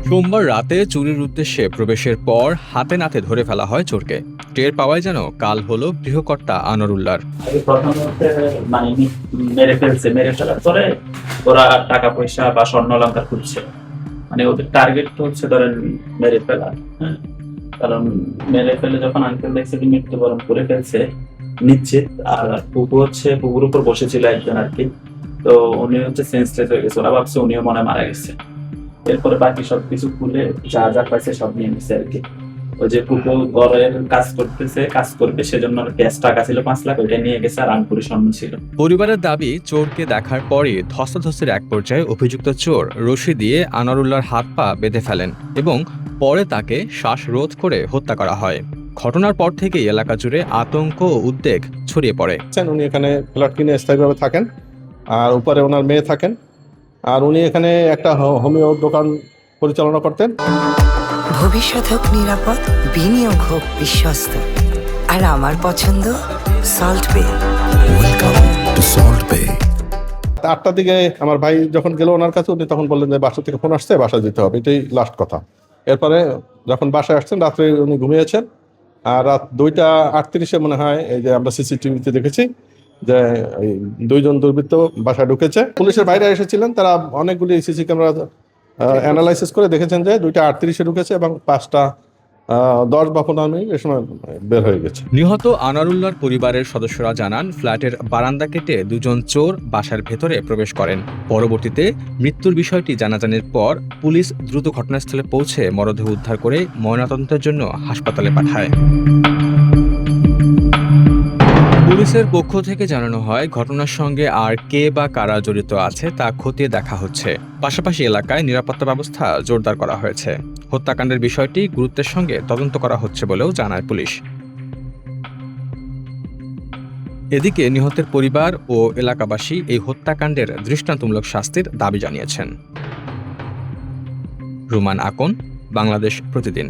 সোমবার রাতে চুরির উদ্দেশ্যে প্রবেশের পর হাতে নাতে ধরে ফেলা হয় চোরকে। টের পাওয়ায় যেন কাল হলো গৃহকর্তা আনোয়ারুল্লাহর। প্রথম হচ্ছে মানে মেরে ফেলছে, মেরে ফেলার পরে ওরা টাকা পয়সা বা স্বর্ণ অলংকার খুঁজছে। মানে ওদের টার্গেট তো হচ্ছে ধরেন মেরে ফেলা। হ্যাঁ, কারণ মেরে ফেলে যখন আঙ্কেল দেখছে কি মৃত্যুবরণ করে ফেলছে নিশ্চিত, আর পুকু হচ্ছে পুকুর উপর বসেছিল একজন আর কি, তো উনি হচ্ছে সেন্সলেস হয়ে গেছে, ওরা ভাবছে উনিও মনে হয় মারা গেছে। এরপরে বাকি সবকিছু খুলে যা যা পাইছে সব নিয়ে নিছে আর কি। ওই যে পুকু ঘরের কাজ করতেছে, কাজ করবে, সেজন্য ক্যাশ টাকা ছিল 5 লাখ, ওইটা নিয়ে গেছে, আর আঙ্কুরি স্বর্ণ ছিল। পরিবারের দাবি, চোরকে দেখার পরই ধস্তাধস্তির এক পর্যায়ে অভিযুক্ত চোর রশি দিয়ে আনোয়ারুল্লাহর হাত পা বেঁধে ফেলেন এবং পরে তাকে শ্বাসরোধ করে হত্যা করা হয়। ঘটনার পর থেকেই এলাকা জুড়ে আতঙ্ক ও উদ্বেগ ছড়িয়ে পড়ে। উনি এখানে ফ্ল্যাট কিনে স্থায়ীভাবে থাকেন, আর উপরে ওনার মেয়ে থাকেন, আর উনি এখানে একটা হোমিও দোকান পরিচালনা করতেন। ভবিষ্যৎ হোক নিরাপদ, বিনিয়োগ হোক বিশ্বস্ত, আর আমার পছন্দ সল্ট বে। ওয়েলকাম টু সল্ট বে। 8টার দিকে আমার ভাই যখন গেল ওনার কাছে, উনি তখন বললেন যে বাসা থেকে ফোন আসছে, বাসায় যেতে হবে, এটাই লাস্ট কথা। এরপরে যখন বাসায় আসছেন রাত্রে উনি ঘুমিয়েছেন, আর রাত 2টা 38 মনে হয়, এই যে আমরা সিসিটিভিতে দেখেছি যে এই 2জন দুর্বৃত্ত বাসায় ঢুকেছে। পুলিশের বাইরে এসেছিলেন, তারা অনেকগুলি সিসি ক্যামেরা অ্যানালাইসিস করে দেখেছেন যে 2টা 38 ঢুকেছে এবং 5টা 10 বা 15 মিনিট এ সময় বের হয়ে গেছে। নিহত আনোয়ারুল্লাহর পরিবারের সদস্যরা জানান, ফ্ল্যাটের বারান্দা কেটে দুজন চোর বাসার ভেতরে প্রবেশ করেন। পরবর্তীতে মৃত্যুর বিষয়টি জানাজানির পর পুলিশ দ্রুত ঘটনাস্থলে পৌঁছে মরদেহ উদ্ধার করে ময়নাতদন্তের জন্য হাসপাতালে পাঠায়। পুলিশের পক্ষ থেকে জানানো হয়, ঘটনার সঙ্গে আর কে বা কারা জড়িত আছে তা খতিয়ে দেখা হচ্ছে। পাশাপাশি এলাকায় নিরাপত্তা ব্যবস্থা জোরদার করা হয়েছে। হত্যাকাণ্ডের বিষয়টি গুরুত্বের সঙ্গে তদন্ত করা হচ্ছে বলেও জানায় পুলিশ। এদিকে নিহতের পরিবার ও এলাকাবাসী এই হত্যাকাণ্ডের দৃষ্টান্তমূলক শাস্তির দাবি জানিয়েছেন। রুমান আকন, বাংলাদেশ প্রতিদিন।